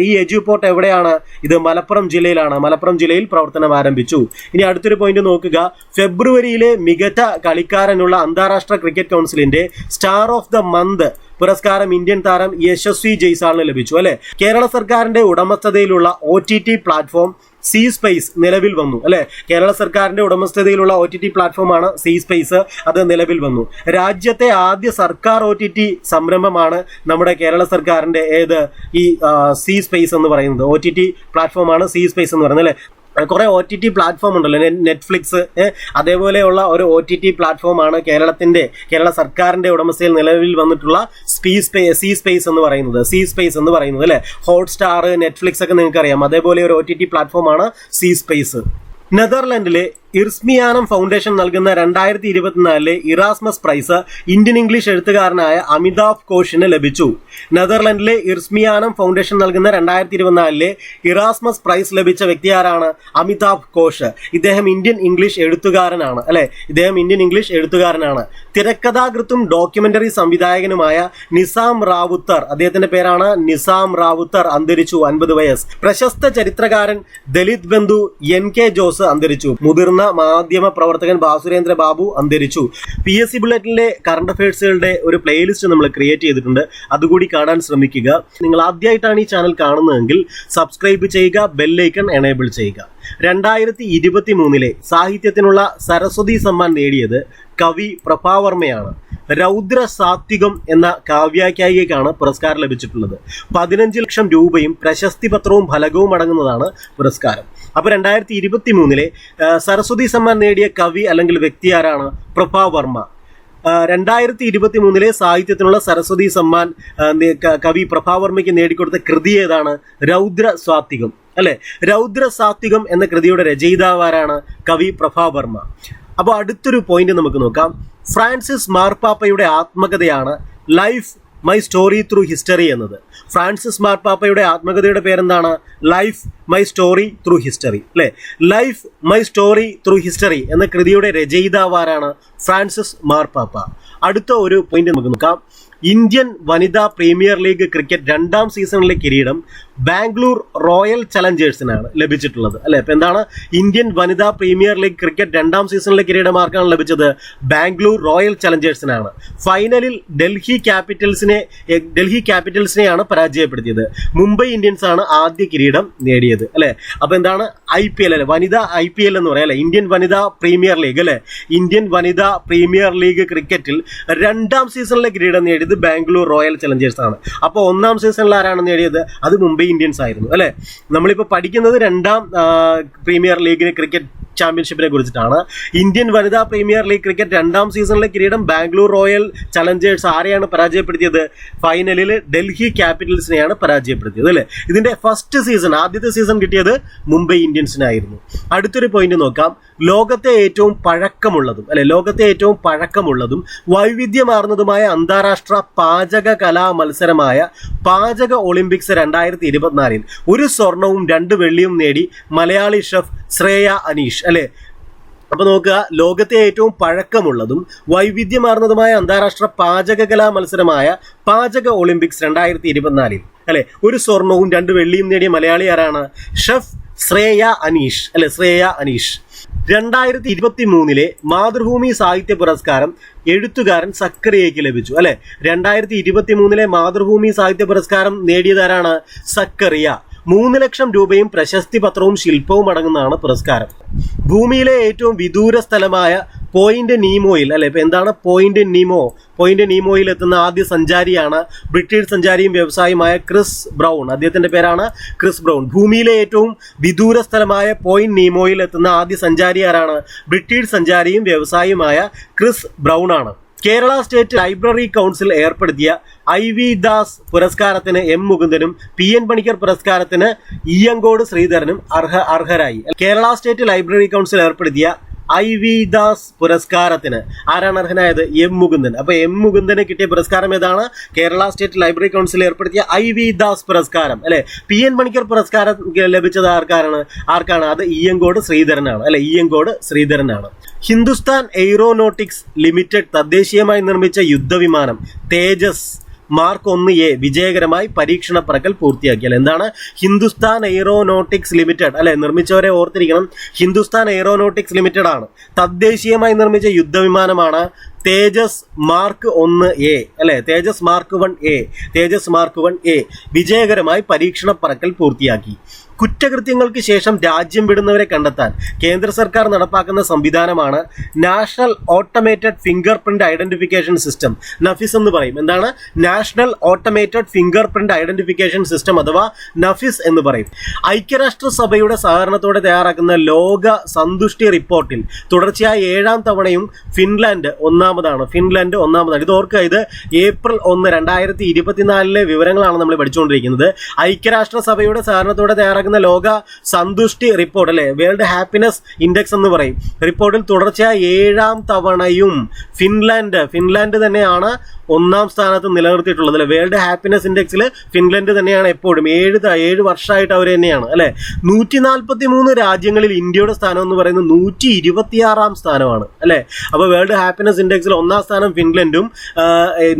A: ഈ എജുപോർട്ട് എവിടെയാണ്? ഇത് മലപ്പുറം ജില്ലയിലാണ്. മലപ്പുറം ജില്ലയിൽ പ്രവർത്തനം ആരംഭിച്ചു. ഇനി അടുത്തൊരു പോയിന്റ് നോക്കുക. ഫെബ്രുവരിയിലെ മികച്ച കളിക്കാരനുള്ള അന്താരാഷ്ട്ര ക്രിക്കറ്റ് കൗൺസിലിന്റെ സ്റ്റാർ ഓഫ് ദ മന്ത് പുരസ്കാരം ഇന്ത്യൻ താരം യശസ്വി ജയ്സാളിന് ലഭിച്ചു. അല്ലെ, കേരള സർക്കാരിന്റെ ഉടമസ്ഥതയിലുള്ള OTT പ്ലാറ്റ്ഫോം സി സ്പേസ് നിലവിൽ വന്നു. അല്ലെ, കേരള സർക്കാരിന്റെ ഉടമസ്ഥതയിലുള്ള OTT പ്ലാറ്റ്ഫോമാണ് സി സ്പേസ്, അത് നിലവിൽ വന്നു. രാജ്യത്തെ ആദ്യ സർക്കാർ OTT സംരംഭമാണ് നമ്മുടെ കേരള സർക്കാരിന്റെ ഈ സി സ്പേസ് എന്ന് പറയുന്നത്. OTT പ്ലാറ്റ്ഫോമാണ് സി സ്പേസ് എന്ന് പറയുന്നത്. അല്ലെ, കുറെ OTT പ്ലാറ്റ്ഫോം ഉണ്ടല്ലോ, നെറ്റ്ഫ്ലിക്സ്, അതേപോലെയുള്ള ഒരു OTT പ്ലാറ്റ്ഫോമാണ് കേരള സർക്കാരിന്റെ ഉടമസ്ഥയിൽ നിലവിൽ വന്നിട്ടുള്ള സി സ്പേസ് എന്ന് പറയുന്നത്. അല്ലെ, ഹോട്ട്സ്റ്റാർ, നെറ്റ്ഫ്ലിക്സ് ഒക്കെ നിങ്ങൾക്ക് അറിയാം. അതേപോലെ ഒരു OTT പ്ലാറ്റ്ഫോമാണ് സി സ്പേസ്. നെതർലൻഡിലെ ഇർസ്മിയാനം ഫൗണ്ടേഷൻ നൽകുന്ന 2024 ഇറാസ്മസ് പ്രൈസ് ഇന്ത്യൻ ഇംഗ്ലീഷ് എഴുത്തുകാരനായ അമിതാഭ് ഘോഷിന് ലഭിച്ചു. നെതർലൻഡിലെ ഇർസ്മിയാനം ഫൗണ്ടേഷൻ നൽകുന്ന 2024 ഇറാസ്മസ് പ്രൈസ് ലഭിച്ച വ്യക്തി ആരാണ്? അമിതാഭ് ഘോഷ്. ഇദ്ദേഹം ഇന്ത്യൻ ഇംഗ്ലീഷ് എഴുത്തുകാരനാണ് അല്ലെ. ഇദ്ദേഹം ഇന്ത്യൻ ഇംഗ്ലീഷ് എഴുത്തുകാരനാണ്. തിരക്കഥാകൃത്തും ഡോക്യുമെന്ററി സംവിധായകനുമായ നിസാം റാവുത്തർ, അദ്ദേഹത്തിന്റെ പേരാണ് നിസാം റാവുത്തർ, അന്തരിച്ചു. 50 വയസ്സ്. പ്രശസ്ത ചരിത്രകാരൻ ദലിത് ബന്ധു NK ജോസ് അന്തരിച്ചു. മുതിർന്ന മാധ്യമ പ്രവർത്തകൻ ബാസുരേന്ദ്ര ബാബു അന്തരിച്ചു. PSC ബുള്ളറ്റിലെ കറണ്ട് അഫയേഴ്സുകളുടെ ഒരു പ്ലേലിസ്റ്റ് നമ്മൾ ക്രിയേറ്റ് ചെയ്തിട്ടുണ്ട്, അതുകൂടി കാണാൻ ശ്രമിക്കുക. നിങ്ങൾ ആദ്യമായിട്ടാണ് ഈ ചാനൽ കാണുന്നതെങ്കിൽ സബ്സ്ക്രൈബ് ചെയ്യുക, ബെല്ലൈക്കൺ എനേബിൾ ചെയ്യുക. 2023 സാഹിത്യത്തിനുള്ള സരസ്വതി സമ്മാൻ നേടിയത് കവി പ്രഭാവർമ്മയാണ്. രൗദ്ര സാത്വികം എന്ന കാവ്യാഖ്യായികയ്ക്കാണ് പുരസ്കാരം ലഭിച്ചിട്ടുള്ളത്. 15 ലക്ഷം രൂപയും പ്രശസ്തി പത്രവും ഫലകവും അടങ്ങുന്നതാണ് പുരസ്കാരം. അപ്പോൾ 2023 സരസ്വതി സമ്മാൻ നേടിയ കവി അല്ലെങ്കിൽ വ്യക്തി ആരാണ്? പ്രഭാവർമ്മ. 2023 സാഹിത്യത്തിനുള്ള സരസ്വതി സമ്മാൻ കവി പ്രഭാവർമ്മയ്ക്ക് നേടിക്കൊടുത്ത കൃതി ഏതാണ്? രൗദ്ര സാത്വികം അല്ലെ. രൗദ്ര സാത്വികം എന്ന കൃതിയുടെ രചയിതാവാരാണ്? കവി പ്രഭാവർമ്മ. അപ്പോൾ അടുത്തൊരു പോയിന്റ് നമുക്ക് നോക്കാം. ഫ്രാൻസിസ് മാർപ്പാപ്പയുടെ ആത്മകഥയാണ് life my story through history എന്നത്. ഫ്രാൻസിസ് മാർപ്പാപ്പയുടെ ആത്മകഥയുടെ പേരെന്താണ്? Life my story through history അല്ലെ. Life my story through history എന്ന കൃതിയുടെ രചയിതാവാരാണ്? ഫ്രാൻസിസ് മാർപ്പാപ്പ. അടുത്ത ഒരു പോയിന്റ് നമുക്ക് നോക്കാം. ഇന്ത്യൻ വനിതാ പ്രീമിയർ ലീഗ് ക്രിക്കറ്റ് 2ാം സീസണിലെ കിരീടം ബാംഗ്ലൂർ റോയൽ ചലഞ്ചേഴ്സിനാണ് ലഭിച്ചിട്ടുള്ളത് അല്ലെ. അപ്പൊ എന്താണ്? ഇന്ത്യൻ വനിതാ പ്രീമിയർ ലീഗ് ക്രിക്കറ്റ് 2ാം സീസണിലെ കിരീടം ആർക്കാണ് ലഭിച്ചത്? ബാംഗ്ലൂർ റോയൽ ചലഞ്ചേഴ്സിനാണ്. ഫൈനലിൽ ഡൽഹി ക്യാപിറ്റൽസിനെയാണ് പരാജയപ്പെടുത്തിയത്. മുംബൈ ഇന്ത്യൻസ് ആണ് ആദ്യ കിരീടം നേടിയത് അല്ലെ. അപ്പൊ എന്താണ്? IPL അല്ലെ, വനിതാ IPL എന്ന് പറയാം അല്ലെ, ഇന്ത്യൻ വനിതാ പ്രീമിയർ ലീഗ് അല്ലെ. ഇന്ത്യൻ വനിതാ പ്രീമിയർ ലീഗ് ക്രിക്കറ്റിൽ 2ാം സീസണിലെ കിരീടം നേടിയത് ബാംഗ്ലൂർ റോയൽ ചലഞ്ചേഴ്സ് ആണ്. അപ്പോൾ 1ാം സീസണിൽ ആരാണ് നേടിയത്? അത് മുംബൈ ഇന്ത്യൻസ് ആയിരുന്നു അല്ലെ. നമ്മളിപ്പോൾ പഠിക്കുന്നത് 2ാം പ്രീമിയർ ലീഗിന് ക്രിക്കറ്റ് ചാമ്പ്യൻഷിപ്പിനെ കുറിച്ചിട്ടാണ്. ഇന്ത്യൻ വനിതാ പ്രീമിയർ ലീഗ് ക്രിക്കറ്റ് 2ാം സീസണിലെ കിരീടം ബാംഗ്ലൂർ റോയൽ ചലഞ്ചേഴ്സ് ആരെയാണ് പരാജയപ്പെടുത്തിയത്? ഫൈനലിൽ ഡൽഹി ക്യാപിറ്റൽസിനെയാണ് പരാജയപ്പെടുത്തിയത് അല്ലെ. ഇതിന്റെ ആദ്യത്തെ സീസൺ കിട്ടിയത് മുംബൈ ഇന്ത്യൻസിനായിരുന്നു. അടുത്തൊരു പോയിന്റ് നോക്കാം. ലോകത്തെ ഏറ്റവും പഴക്കമുള്ളതും വൈവിധ്യമാർന്നതുമായ അന്താരാഷ്ട്ര പാചക കലാ മത്സരമായ പാചക ഒളിമ്പിക്സ് 2024 ഒരു സ്വർണവും 2 വെള്ളിയും നേടി മലയാളി ഷെഫ് ശ്രേയ അനീഷ് അല്ലെ. അപ്പൊ നോക്കുക, ലോകത്തെ ഏറ്റവും പഴക്കമുള്ളതും വൈവിധ്യമാർന്നതുമായ അന്താരാഷ്ട്ര പാചകകലാ മത്സരമായ പാചക ഒളിമ്പിക്സ് 2024 അല്ലെ ഒരു സ്വർണവും 2 വെള്ളിയും നേടിയ മലയാളി ആരാണ്? ഷെഫ് ശ്രേയ അനീഷ് അല്ലെ. ശ്രേയ അനീഷ്. 2023 മാതൃഭൂമി സാഹിത്യ പുരസ്കാരം എഴുത്തുകാരൻ സക്കറിയയ്ക്ക് ലഭിച്ചു അല്ലെ. 2023 മാതൃഭൂമി സാഹിത്യ പുരസ്കാരം നേടിയതാരാണ്? സക്കറിയ. 3 ലക്ഷം രൂപയും പ്രശസ്തി പത്രവും ശില്പവും അടങ്ങുന്നതാണ് പുരസ്കാരം. ഭൂമിയിലെ ഏറ്റവും വിദൂര സ്ഥലമായ പോയിന്റ് നീമോയിൽ അല്ലെ. ഇപ്പൊ എന്താണ് പോയിന്റ് നീമോയിൽ എത്തുന്ന ആദ്യ സഞ്ചാരിയാണ് ബ്രിട്ടീഷ് സഞ്ചാരിയും വ്യവസായിയുമായ ക്രിസ് ബ്രൗൺ. അദ്ദേഹത്തിന്റെ പേരാണ് ക്രിസ് ബ്രൗൺ. ഭൂമിയിലെ ഏറ്റവും വിദൂര സ്ഥലമായ പോയിന്റ് നീമോയിൽ എത്തുന്ന ആദ്യ സഞ്ചാരി ആരാണ്? ബ്രിട്ടീഷ് സഞ്ചാരിയും വ്യവസായിയുമായ ക്രിസ് ബ്രൗൺ ആണ്. കേരള സ്റ്റേറ്റ് ലൈബ്രറി കൗൺസിൽ ഏർപ്പെടുത്തിയ IV ദാസ് പുരസ്കാരത്തിന് M മുകുന്ദനും PN പണിക്കർ പുരസ്കാരത്തിന് ഇയ്യങ്കോട് ശ്രീധരനും അർഹരായി. കേരള സ്റ്റേറ്റ് ലൈബ്രറി കൗൺസിൽ ഏർപ്പെടുത്തിയ IV ദാസ് പുരസ്കാരത്തിന് ആരാണ് അർഹനായത്? M മുകുന്ദൻ. അപ്പൊ M മുകുന്ദന് കിട്ടിയ പുരസ്കാരം ഏതാണ്? കേരള സ്റ്റേറ്റ് ലൈബ്രറി കൗൺസിൽ ഏർപ്പെടുത്തിയ IV ദാസ് പുരസ്കാരം അല്ലെ. PN പണിക്കർ പുരസ്കാരം ലഭിച്ചത് ആർക്കാണ്? അത് ഇയ്യങ്കോട് ശ്രീധരനാണ് അല്ലെ. ഇയ്യങ്കോട് ശ്രീധരനാണ്. ഹിന്ദുസ്ഥാൻ എയ്റോനോട്ടിക്സ് ലിമിറ്റഡ് തദ്ദേശീയമായി നിർമ്മിച്ച യുദ്ധവിമാനം തേജസ് Mark 1A വിജയകരമായി പരീക്ഷണ പറക്കൽ പൂർത്തിയാക്കിയാൽ. എന്താണ്? ഹിന്ദുസ്ഥാൻ എയ്റോനോട്ടിക്സ് ലിമിറ്റഡ് അല്ലെ. നിർമ്മിച്ചവരെ ഓർത്തിരിക്കണം, ഹിന്ദുസ്ഥാൻ എയ്റോനോട്ടിക്സ് ലിമിറ്റഡ് ആണ്. തദ്ദേശീയമായി നിർമ്മിച്ച യുദ്ധവിമാനമാണ് തേജസ് മാർക്ക് 1A അല്ലെ. തേജസ് മാർക്ക് 1A വിജയകരമായി പരീക്ഷണ പറക്കൽ പൂർത്തിയാക്കി. കുറ്റകൃത്യങ്ങൾക്ക് ശേഷം രാജ്യം വിടുന്നവരെ കണ്ടെത്താൻ കേന്ദ്ര സർക്കാർ നടപ്പാക്കുന്ന സംവിധാനമാണ് national automated finger print identification system, NAFIS എന്ന് പറയും. എന്താണ്? National automated finger print identification system അഥവാ നഫിസ് എന്ന് പറയും. ഐക്യരാഷ്ട്രസഭയുടെ സഹകരണത്തോടെ തയ്യാറാക്കുന്ന ലോക സന്തുഷ്ടി റിപ്പോർട്ടിൽ തുടർച്ചയായ 7ാം തവണയും ഫിൻലാൻഡ് ഒന്നാമതാണ്. ഇത് ഓർക്കുക, ഇത് April 1, 2024 വിവരങ്ങളാണ് നമ്മൾ പഠിച്ചുകൊണ്ടിരിക്കുന്നത്. ഐക്യരാഷ്ട്രസഭയുടെ സഹകരണത്തോടെ തയ്യാറാക്കുന്ന നടക്കുന്ന ലോക സന്തുഷ്ടി റിപ്പോർട്ട് അല്ലെ, വേൾഡ് ഹാപ്പിനെസ് ഇൻഡെക്സ് എന്ന് പറയും, റിപ്പോർട്ടിൽ തുടർച്ചയായ 7ാം തവണയും ഫിൻലാൻഡ് തന്നെയാണ് 1ാം സ്ഥാനത്ത് നിലനിർത്തിയിട്ടുള്ളത് അല്ലെ. വേൾഡ് ഹാപ്പിനെസ് ഇൻഡെക്സിൽ ഫിൻലൻഡ് തന്നെയാണ് എപ്പോഴും 7 വർഷമായിട്ട് അവർ തന്നെയാണ് അല്ലെ. 143 രാജ്യങ്ങളിൽ ഇന്ത്യയുടെ സ്ഥാനം എന്ന് പറയുന്നത് 126ാം സ്ഥാനമാണ് അല്ലെ. അപ്പോൾ വേൾഡ് ഹാപ്പിനെസ് ഇൻഡെക്സിൽ 1ാം സ്ഥാനം ഫിൻലൻഡും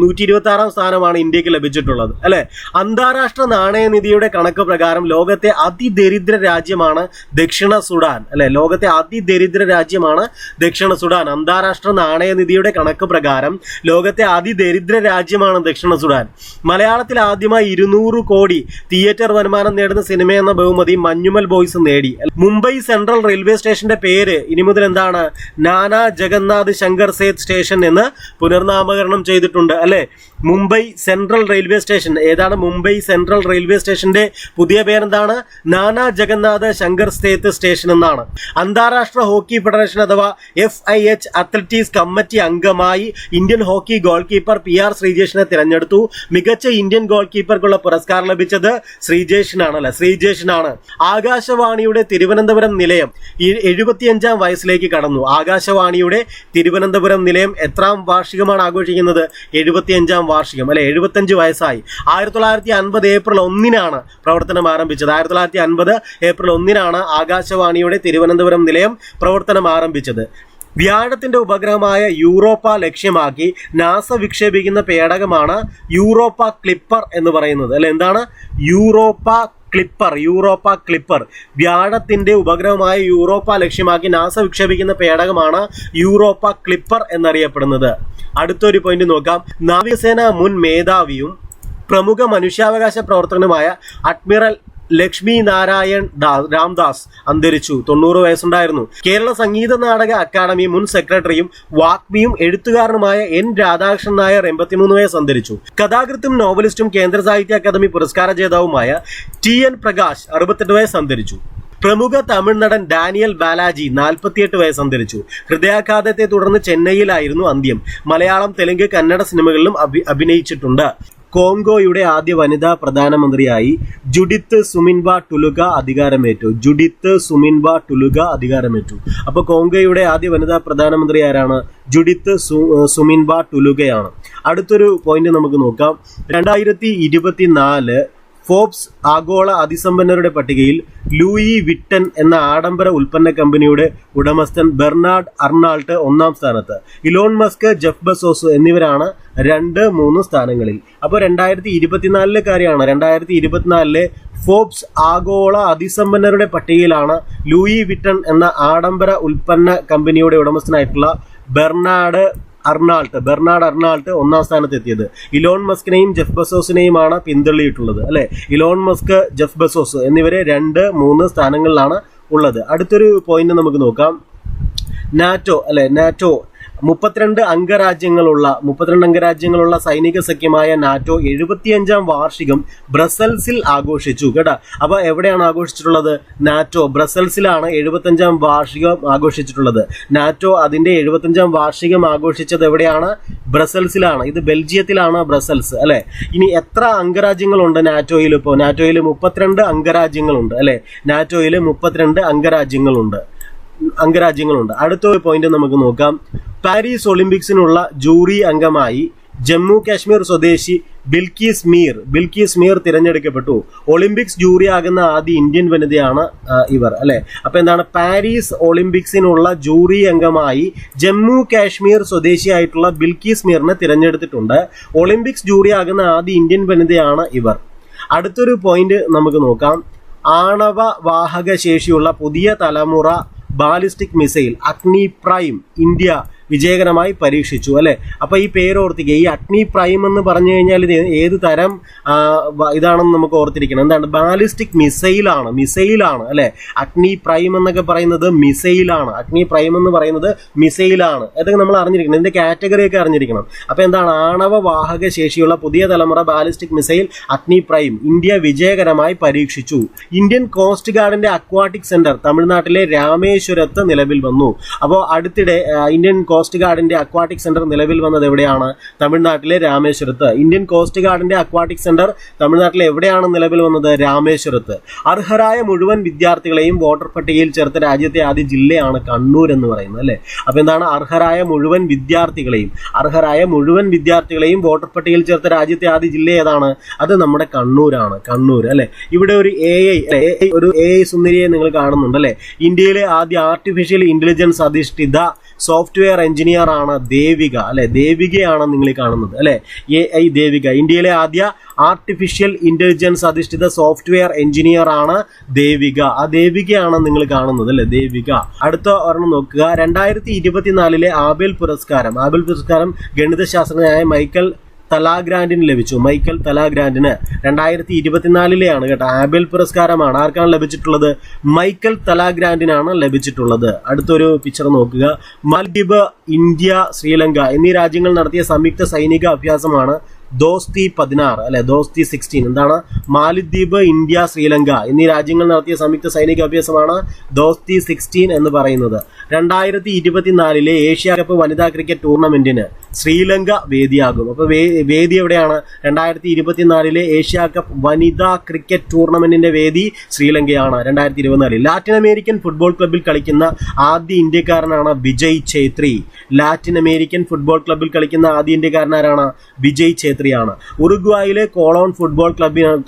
A: 126ാം സ്ഥാനമാണ് ഇന്ത്യക്ക് ലഭിച്ചിട്ടുള്ളത് അല്ലെ. അന്താരാഷ്ട്ര നാണയനിധിയുടെ കണക്ക് പ്രകാരം ലോകത്തെ അതിദരിദ്ര രാജ്യമാണ് ദക്ഷിണ സുഡാൻ അല്ലെ. ലോകത്തെ അതിദരിദ്ര രാജ്യമാണ് ദക്ഷിണ സുഡാൻ. അന്താരാഷ്ട്ര നാണയനിധിയുടെ കണക്ക് പ്രകാരം ലോകത്തെ അതിദരിദ്ര രാജ്യമാണ് ദക്ഷിണ സുഡാൻ. മലയാളത്തിൽ ആദ്യമായി 200 കോടി തിയേറ്റർ വരുമാനം നേടുന്ന സിനിമ എന്ന ബഹുമതി മഞ്ഞുമൽ ബോയ്സ് നേടി. മുംബൈ സെൻട്രൽ റെയിൽവേ സ്റ്റേഷന്റെ പേര് ഇനി മുതൽ എന്താണ്? നാനാ ജഗന്നാഥ് ശങ്കർ സേത് സ്റ്റേഷൻ എന്ന് പുനർനാമകരണം ചെയ്തിട്ടുണ്ട് അല്ലെ. മുംബൈ സെൻട്രൽ റെയിൽവേ സ്റ്റേഷൻ ഏതാണ്? മുംബൈ സെൻട്രൽ റെയിൽവേ സ്റ്റേഷന്റെ പുതിയ പേരെന്താണ്? നാനാ ജഗന്നാഥ് ശങ്കർ സേത് സ്റ്റേഷൻ എന്നാണ്. അന്താരാഷ്ട്ര ഹോക്കി ഫെഡറേഷൻ അഥവാ FIH അത്ലറ്റിക്സ് കമ്മിറ്റി അംഗമായി Indian hockey goal keeper PR ശ്രീജേഷിനെ തിരഞ്ഞെടുത്തു. മികച്ച ഇന്ത്യൻ ഗോൾ കീപ്പർക്കുള്ള പുരസ്കാരം ലഭിച്ചത് ശ്രീജേഷിനാണ്. ആകാശവാണിയുടെ തിരുവനന്തപുരം നിലയം 75ാം വയസ്സിലേക്ക് കടന്നു. ആകാശവാണിയുടെ തിരുവനന്തപുരം നിലയം എത്രാം വാർഷികമാണ് ആഘോഷിക്കുന്നത്? 75ാം വാർഷികം അല്ലെ. 75 വയസ്സായി. 1950 ഏപ്രിൽ 1-നാണ് പ്രവർത്തനം ആരംഭിച്ചത്. 1950 ഏപ്രിൽ 1-നാണ് ആകാശവാണിയുടെ തിരുവനന്തപുരം നിലയം പ്രവർത്തനം ആരംഭിച്ചത്. വ്യാഴത്തിന്റെ ഉപഗ്രഹമായ യൂറോപ്പ ലക്ഷ്യമാക്കി നാസ വിക്ഷേപിക്കുന്ന പേടകമാണ് യൂറോപ്പ ക്ലിപ്പർ എന്ന് പറയുന്നത് അല്ലെ. എന്താണ്? Europa Clipper. വ്യാഴത്തിന്റെ ഉപഗ്രഹമായ യൂറോപ്പ ലക്ഷ്യമാക്കി നാസ വിക്ഷേപിക്കുന്ന പേടകമാണ് യൂറോപ്പ ക്ലിപ്പർ എന്നറിയപ്പെടുന്നത്. അടുത്തൊരു പോയിന്റ് നോക്കാം. നാവികസേന മുൻ മേധാവിയും പ്രമുഖ മനുഷ്യാവകാശ പ്രവർത്തകനുമായ അഡ്മിറൽ ലക്ഷ്മി നാരായൺ രാംദാസ് അന്തരിച്ചു. 90 വയസ്സുണ്ടായിരുന്നു. കേരള സംഗീത നാടക അക്കാദമി മുൻ സെക്രട്ടറിയും വാഗ്മിയും എഴുത്തുകാരനുമായ N രാധാകൃഷ്ണൻ നായർ 83 വയസ്സ് അന്തരിച്ചു. കഥാകൃത്തും നോവലിസ്റ്റും കേന്ദ്ര സാഹിത്യ അക്കാദമി പുരസ്കാര ജേതാവുമായ TN പ്രകാശ് 68 വയസ്സ് അന്തരിച്ചു. പ്രമുഖ തമിഴ് നടൻ ഡാനിയൽ ബാലാജി 48 വയസ്സ് അന്തരിച്ചു. ഹൃദയാഘാതത്തെ തുടർന്ന് ചെന്നൈയിലായിരുന്നു അന്ത്യം. മലയാളം, തെലുങ്ക്, കന്നഡ സിനിമകളിലും അഭിനയിച്ചിട്ടുണ്ട്. കോങ്കോയുടെ ആദ്യ വനിതാ പ്രധാനമന്ത്രിയായി ജുഡിത്ത് സുമിൻവ ടുലുഗ അധികാരമേറ്റു. അപ്പോൾ കോങ്കോയുടെ ആദ്യ വനിതാ പ്രധാനമന്ത്രി ആരാണ്? ജുഡിത്ത് സുമിൻവ ടുലുഗയാണ്. അടുത്തൊരു പോയിന്റ് നമുക്ക് നോക്കാം. 2024 ഫോബ്സ് ആഗോള അതിസമ്പന്നരുടെ പട്ടികയിൽ ലൂയി വിറ്റൻ എന്ന ആഡംബര ഉൽപ്പന്ന കമ്പനിയുടെ ഉടമസ്ഥൻ ബെർണാഡ് അർണാൾട്ട് 1-ാം സ്ഥാനത്ത്. ഇലോൺ മസ്ക്, ജെഫ് ബെസോസ് എന്നിവരാണ് 2, 3 സ്ഥാനങ്ങളിൽ. അപ്പോൾ 2024 കാര്യമാണ്. 2024 ഫോബ്സ് ആഗോള അതിസമ്പന്നരുടെ പട്ടികയിലാണ് ലൂയി വിറ്റൻ എന്ന ആഡംബര ഉൽപ്പന്ന കമ്പനിയുടെ ഉടമസ്ഥനായിട്ടുള്ള ബെർണാഡ് അർണാൾട്ട് 1-ാം സ്ഥാനത്ത് എത്തിയത്. ഇലോൺ മസ്കിനെയും ജെഫ് ബെസോസിനെയുമാണ് പിന്തള്ളിയിട്ടുള്ളത് അല്ലെ. ഇലോൺ മസ്ക്, ജെഫ് ബെസോസ് എന്നിവരെ 2, 3 സ്ഥാനങ്ങളിലാണ് ഉള്ളത്. അടുത്തൊരു പോയിന്റ് നമുക്ക് നോക്കാം. നാറ്റോ 32 അംഗരാജ്യങ്ങളുള്ള സൈനിക സഖ്യമായ നാറ്റോ 75ാം വാർഷികം ബ്രസൽസിൽ ആഘോഷിച്ചു കേട്ടോ. അപ്പൊ എവിടെയാണ് ആഘോഷിച്ചിട്ടുള്ളത്? നാറ്റോ ബ്രസൽസിലാണ് 75ാം വാർഷികം ആഘോഷിച്ചിട്ടുള്ളത്. നാറ്റോ അതിന്റെ 75ാം വാർഷികം ആഘോഷിച്ചത് എവിടെയാണ്? ബ്രസൽസിലാണ്. ഇത് ബെൽജിയത്തിലാണ് ബ്രസൽസ് അല്ലെ. ഇനി എത്ര അംഗരാജ്യങ്ങളുണ്ട് നാറ്റോയിൽ? ഇപ്പോൾ നാറ്റോയിൽ 32 അംഗരാജ്യങ്ങളുണ്ട് അല്ലെ. നാറ്റോയിൽ 32 അംഗരാജ്യങ്ങളുണ്ട്. അടുത്തൊരു പോയിന്റ് നമുക്ക് നോക്കാം. പാരീസ് ഒളിമ്പിക്സിനുള്ള ജൂറി അംഗമായി ജമ്മു കാശ്മീർ സ്വദേശി ബിൽക്കീസ് മീർ തിരഞ്ഞെടുക്കപ്പെട്ടു. ഒളിമ്പിക്സ് ജൂറി ആകുന്ന ആദ്യ ഇന്ത്യൻ വനിതയാണ് ഇവർ അല്ലെ. അപ്പൊ എന്താണ്? പാരീസ് ഒളിമ്പിക്സിനുള്ള ജൂറി അംഗമായി ജമ്മു കാശ്മീർ സ്വദേശിയായിട്ടുള്ള ബിൽക്കീസ് മീറിനെ തിരഞ്ഞെടുത്തിട്ടുണ്ട്. ഒളിമ്പിക്സ് ജൂറി ആകുന്ന ആദ്യ ഇന്ത്യൻ വനിതയാണ് ഇവർ. അടുത്തൊരു പോയിന്റ് നമുക്ക് നോക്കാം. ആണവ വാഹക ശേഷിയുള്ള പുതിയ തലമുറ ബാലിസ്റ്റിക് മിസൈൽ അഗ്നി പ്രൈം ഇന്ത്യ വിജയകരമായി പരീക്ഷിച്ചു അല്ലെ. അപ്പൊ ഈ പേര് ഓർത്തിക്കുക. ഈ അഗ്നി പ്രൈം എന്ന് പറഞ്ഞു കഴിഞ്ഞാൽ ഇത് ഏത് തരം ഇതാണെന്ന് നമുക്ക് ഓർത്തിരിക്കണം. എന്താണ്? ബാലിസ്റ്റിക് മിസൈലാണ് അല്ലെ. അഗ്നി പ്രൈം എന്നൊക്കെ പറയുന്നത് മിസൈലാണ്. ഇതൊക്കെ നമ്മൾ അറിഞ്ഞിരിക്കണം. ഇതിന്റെ കാറ്റഗറി ഒക്കെ അറിഞ്ഞിരിക്കണം. അപ്പൊ എന്താണ്? ആണവ വാഹക ശേഷിയുള്ള പുതിയ തലമുറ ബാലിസ്റ്റിക് മിസൈൽ അഗ്നി പ്രൈം ഇന്ത്യ വിജയകരമായി പരീക്ഷിച്ചു. ഇന്ത്യൻ കോസ്റ്റ് ഗാർഡിന്റെ അക്വാട്ടിക് സെന്റർ തമിഴ്നാട്ടിലെ രാമേശ്വരത്ത് നിലവിൽ വന്നു. അപ്പോൾ അടുത്തിടെ ഇന്ത്യൻ കോസ്റ്റ് ഗാർഡിന്റെ അക്വാട്ടിക് സെന്റർ നിലവിൽ വന്നത് എവിടെയാണ്? തമിഴ്നാട്ടിലെ രാമേശ്വരത്ത്. ഇന്ത്യൻ കോസ്റ്റ് ഗാർഡിന്റെ അക്വാട്ടിക് സെന്റർ തമിഴ്നാട്ടിലെ എവിടെയാണ് നിലവിൽ വന്നത്? രാമേശ്വരത്ത്. അർഹരായ മുഴുവൻ വിദ്യാർത്ഥികളെയും വോട്ടർ പട്ടികയിൽ ചേർത്ത രാജ്യത്തെ ആദ്യ ജില്ലയാണ് കണ്ണൂർ എന്ന് പറയുന്നത് അല്ലെ. അപ്പൊ എന്താണ്? അർഹരായ മുഴുവൻ വിദ്യാർത്ഥികളെയും വോട്ടർ പട്ടികയിൽ ചേർത്ത രാജ്യത്തെ ആദ്യ ജില്ല ഏതാണ്? അത് നമ്മുടെ കണ്ണൂരാണ്. കണ്ണൂർ അല്ലെ. ഇവിടെ ഒരു AI സുന്ദരിയെ നിങ്ങൾ കാണുന്നുണ്ട് അല്ലെ. ഇന്ത്യയിലെ ആദ്യ ആർട്ടിഫിഷ്യൽ ഇന്റലിജൻസ് അധിഷ്ഠിത സോഫ്റ്റ്വെയർ എഞ്ചിനീയർ ആണ് ദേവിക അല്ലെ. ദേവികയാണ് നിങ്ങൾ കാണുന്നത് അല്ലെ. AI ദേവിക. ഇന്ത്യയിലെ ആദ്യ ആർട്ടിഫിഷ്യൽ ഇന്റലിജൻസ് അധിഷ്ഠിത സോഫ്റ്റ്വെയർ എഞ്ചിനീയർ ആണ് ദേവിക. ആ ദേവികയാണ് നിങ്ങൾ കാണുന്നത് അല്ലെ. ദേവിക. അടുത്ത ഒരെണ്ണം നോക്കുക. 2024 ആബേൽ പുരസ്കാരം ഗണിതശാസ്ത്രജ്ഞനായ മൈക്കൽ തലാഗ്രാൻഡിന് ലഭിച്ചു. 2024 കേട്ടോ. ആബേൽ പുരസ്കാരമാണ്. ആർക്കാണ് ലഭിച്ചിട്ടുള്ളത്? മൈക്കൽ തലാഗ്രാൻഡിനാണ് ലഭിച്ചിട്ടുള്ളത്. അടുത്തൊരു പിക്ചർ നോക്കുക. മാലദ്വീപ്, ഇന്ത്യ, ശ്രീലങ്ക എന്നീ രാജ്യങ്ങൾ നടത്തിയ സംയുക്ത സൈനിക അഭ്യാസമാണ് ദോസ്തി 16 അല്ലെ. ദോസ്തി 16 എന്താണ്? മാലദ്വീപ്, ഇന്ത്യ, ശ്രീലങ്ക എന്നീ രാജ്യങ്ങൾ നടത്തിയ സംയുക്ത സൈനിക അഭ്യാസമാണ് ദോസ്തി 16 എന്ന് പറയുന്നത്. 2024 ഏഷ്യ കപ്പ് വനിതാ ക്രിക്കറ്റ് ടൂർണമെന്റിന് ശ്രീലങ്ക വേദിയാകും. അപ്പൊ വേദി എവിടെയാണ്? 2024 ഏഷ്യ കപ്പ് വനിതാ ക്രിക്കറ്റ് ടൂർണമെന്റിന്റെ വേദി ശ്രീലങ്കയാണ്. 2024 ലാറ്റിൻ അമേരിക്കൻ ഫുട്ബോൾ ക്ലബ്ബിൽ കളിക്കുന്ന ആദ്യ ഇന്ത്യക്കാരനാണ് Vijay Chhetri. Latin American football ക്ലബ്ബിൽ കളിക്കുന്ന ആദ്യ ഇന്ത്യക്കാരനാരാണ്? വിജയ് ഛേത്രിയാണ്. ഉറുഗ്വായിലെ കോളോൺ ഫുട്ബോൾ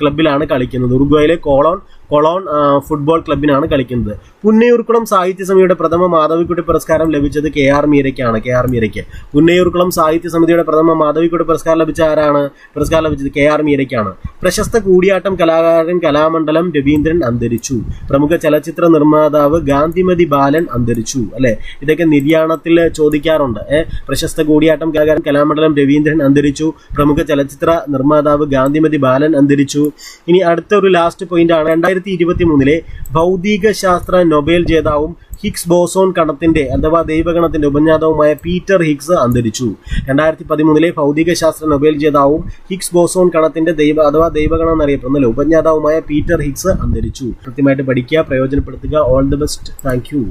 A: ക്ലബ്ബിലാണ് കളിക്കുന്നത്. ഉറുഗ്വായിലെ കോളോൺ ഫുട്ബോൾ ക്ലബിനാണ് കളിക്കുന്നത്. പുന്നയൂർക്കുളം സാഹിത്യ സമിതിയുടെ പ്രഥമ മാധവിക്കുട്ടി പുരസ്കാരം ലഭിച്ചത് KR മീരയ്ക്കാണ്. പുന്നയൂർക്കുളം സാഹിത്യ സമിതിയുടെ പ്രഥമ മാധവിക്കുട്ടി പുരസ്കാരം ലഭിച്ച ആരാണ്? പുരസ്കാരം ലഭിച്ചത് KR മീരയ്ക്കാണ്. പ്രശസ്ത കൂടിയാട്ടം കലാകാരൻ കലാമണ്ഡലം രവീന്ദ്രൻ അന്തരിച്ചു. പ്രമുഖ ചലച്ചിത്ര നിർമ്മാതാവ് ഗാന്ധിമതി ബാലൻ അന്തരിച്ചു അല്ലെ. ഇതൊക്കെ നിര്യാണത്തിൽ ചോദിക്കാറുണ്ട്. പ്രശസ്ത കൂടിയാട്ടം കലാകാരൻ കലാമണ്ഡലം രവീന്ദ്രൻ അന്തരിച്ചു. പ്രമുഖ ചലച്ചിത്ര നിർമ്മാതാവ് ഗാന്ധിമതി ബാലൻ അന്തരിച്ചു. ഇനി അടുത്ത ഒരു ലാസ്റ്റ് പോയിന്റ് ആണ്. 2023 ഭൗതിക ശാസ്ത്ര നൊബേൽ ജേതാവും ഹിഗ്സ് ബോസോൺ കണത്തിന്റെ അഥവാ ദൈവഗണത്തിന്റെ ഉപജ്ഞാതാവുമായ പീറ്റർ ഹിഗ്സ് അന്തരിച്ചു. 2013 ഭൗതിക ശാസ്ത്ര നൊബേൽ ജേതാവും ഹിഗ്സ് ബോസോൺ കണത്തിന്റെ ദൈവഗണം എന്നറിയപ്പെടുന്ന ഉപജ്ഞാതാവുമായ പീറ്റർ ഹിഗ്സ് അന്തരിച്ചു. കൃത്യമായിട്ട് പഠിക്കുക, പ്രയോജനപ്പെടുത്തുക. All the best. Thank you.